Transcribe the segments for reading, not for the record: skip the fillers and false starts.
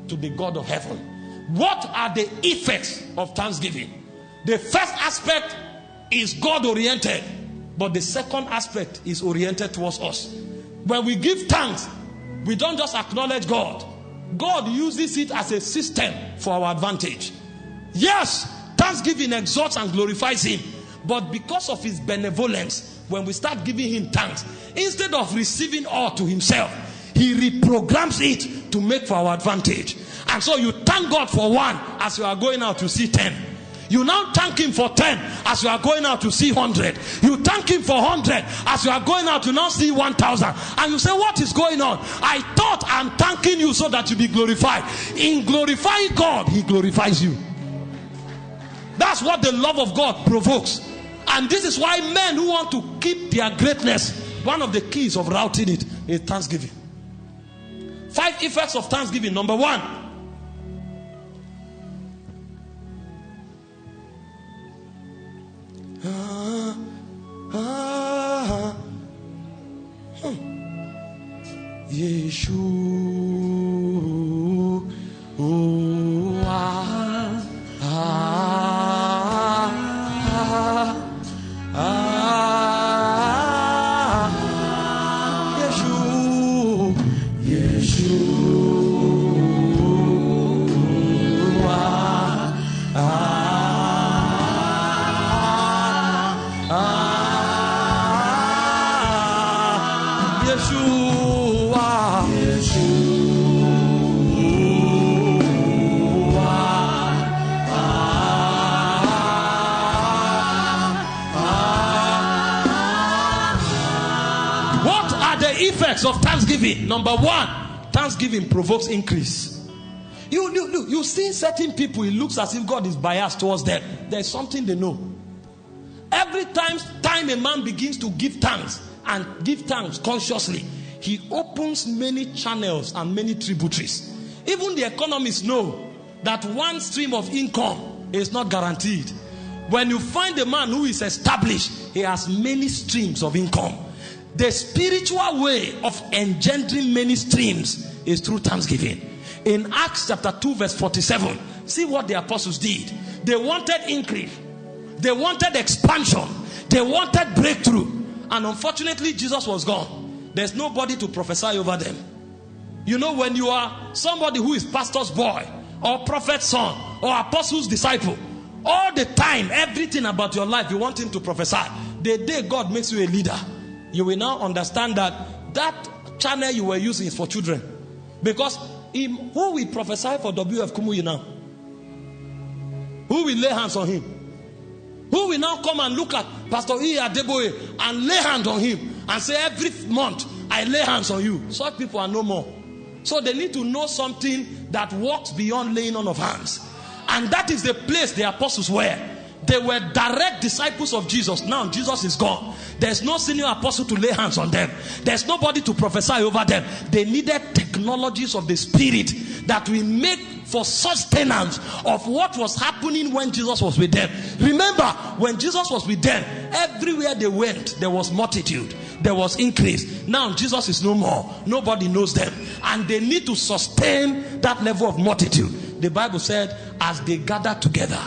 to the God of heaven. What are the effects of thanksgiving? The first aspect is God-oriented, but the second aspect is oriented towards us. When we give thanks, we don't just acknowledge God. God uses it as a system for our advantage. Yes, thanksgiving exalts and glorifies him, but because of his benevolence, when we start giving him thanks, instead of receiving all to himself, he reprograms it to make for our advantage. And so you thank God for one as you are going out to see 10. You now thank him for 10 as you are going out to see 100. You thank him for 100 as you are going out to now see 1,000. And you say, what is going on? I thought I'm thanking you so that you be glorified. In glorifying God, he glorifies you. That's what the love of God provokes. And this is why men who want to keep their greatness, one of the keys of routing it is thanksgiving. 5 effects of thanksgiving. Number 1. Of thanksgiving. Number 1, thanksgiving provokes increase. You see certain people, it looks as if God is biased towards them. There's something they know. Every time a man begins to give thanks and give thanks consciously, he opens many channels and many tributaries. Even the economists know that one stream of income is not guaranteed. When you find a man who is established, he has many streams of income. The spiritual way of engendering many streams is through thanksgiving. In Acts chapter 2 verse 47, see what the apostles did. They wanted increase. They wanted expansion. They wanted breakthrough. And unfortunately, Jesus was gone. There's nobody to prophesy over them. You know, when you are somebody who is pastor's boy or prophet's son or apostle's disciple, all the time, everything about your life, you want him to prophesy. The day God makes you a leader, you will now understand that channel you were using is for children. Because who will prophesy for W.F. Kumuyi now? Who will lay hands on him? Who will now come and look at Pastor E. Adeboye and lay hands on him and say, every month I lay hands on you? Such people are no more. So they need to know something that works beyond laying on of hands. And that is the place the apostles were. They were direct disciples of Jesus. Now Jesus is gone. There's no senior apostle to lay hands on them. There's nobody to prophesy over them. They needed technologies of the Spirit that will make for sustenance of what was happening when Jesus was with them. Remember, when Jesus was with them, everywhere they went, there was multitude. There was increase. Now Jesus is no more. Nobody knows them. And they need to sustain that level of multitude. The Bible said, as they gathered together,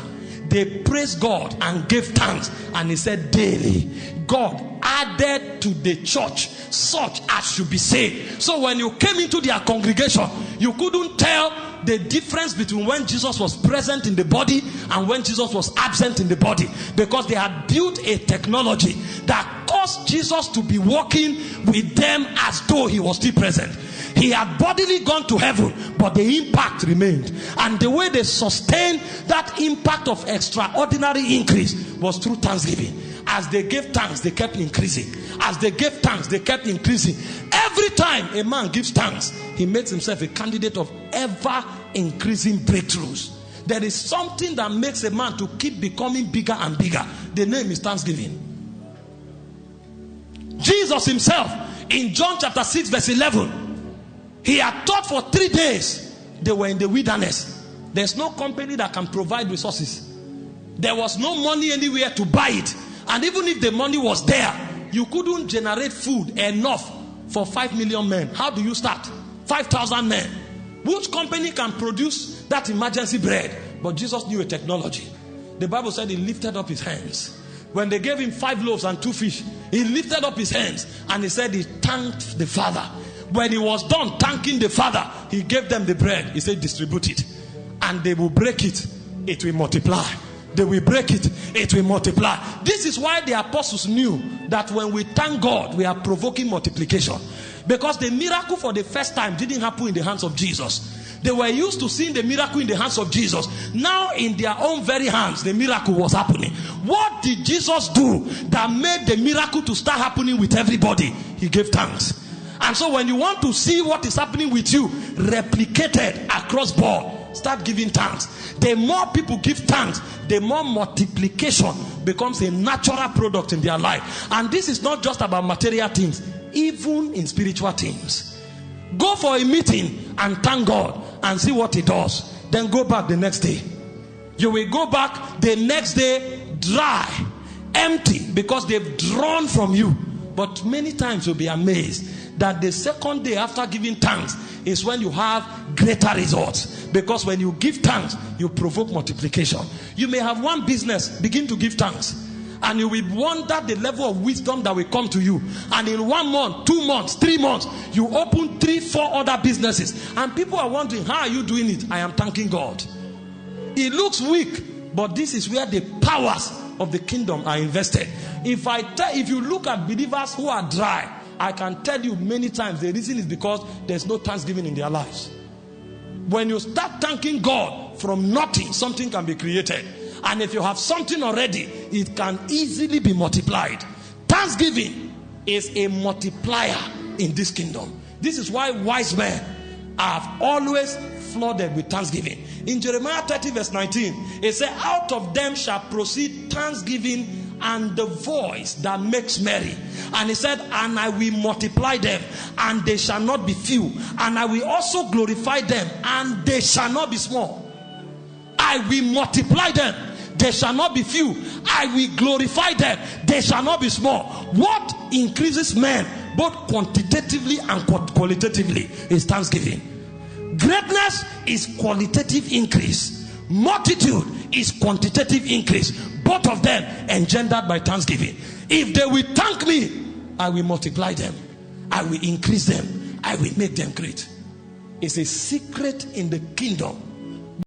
they praised God and gave thanks. And he said, daily, God added to the church such as should be saved. So when you came into their congregation, you couldn't tell the difference between when Jesus was present in the body and when Jesus was absent in the body. Because they had built a technology that caused Jesus to be walking with them as though he was still present. He had bodily gone to heaven, but the impact remained. And the way they sustained that impact of extraordinary increase was through thanksgiving. As they gave thanks, they kept increasing. As they gave thanks, they kept increasing. Every time a man gives thanks, he makes himself a candidate of ever increasing breakthroughs. There is something that makes a man to keep becoming bigger and bigger. The name is thanksgiving. Jesus himself, in John chapter 6 verse 11, he had taught for 3 days. They were in the wilderness. There's no company that can provide resources. There was no money anywhere to buy it. And even if the money was there, you couldn't generate food enough for 5 million men. How do you start? 5,000 men. Which company can produce that emergency bread? But Jesus knew a technology. The Bible said he lifted up his hands. When they gave him 5 loaves and 2 fish, he lifted up his hands and he said he thanked the Father. When he was done thanking the Father, he gave them the bread. He said, distribute it. And they will break it, it will multiply. They will break it, it will multiply. This is why the apostles knew that when we thank God, we are provoking multiplication. Because the miracle for the first time didn't happen in the hands of Jesus. They were used to seeing the miracle in the hands of Jesus. Now in their own very hands, the miracle was happening. What did Jesus do that made the miracle to start happening with everybody? He gave thanks. And so when you want to see what is happening with you replicated across board, start giving thanks. The more people give thanks, the more multiplication becomes a natural product in their life. And this is not just about material things, even in spiritual things. Go for a meeting and thank God and see what he does. Then go back the next day. You will go back the next day dry, empty, because they've drawn from you. But many times you'll be amazed that the second day after giving thanks is when you have greater results. Because when you give thanks, you provoke multiplication. You may have one business, begin to give thanks, and you will wonder the level of wisdom that will come to you. And in 1 month, 2 months, 3 months, you open 3, 4 other businesses. And people are wondering, how are you doing it? I am thanking God. It looks weak, but this is where the powers of the kingdom are invested. If you look at believers who are dry, I can tell you many times the reason is because there's no thanksgiving in their lives. When you start thanking God, from nothing, something can be created. And if you have something already, it can easily be multiplied. Thanksgiving is a multiplier in this kingdom. This is why wise men have always flooded with thanksgiving. In Jeremiah 30 verse 19, it says, out of them shall proceed thanksgiving and the voice that makes merry. And he said, and I will multiply them, and they shall not be few. And I will also glorify them, and they shall not be small. I will multiply them, they shall not be few. I will glorify them, they shall not be small. What increases men both quantitatively and qualitatively is thanksgiving. Greatness is qualitative increase. Multitude is quantitative increase. Both of them engendered by thanksgiving. If they will thank me, I will multiply them. I will increase them. I will make them great. It's a secret in the kingdom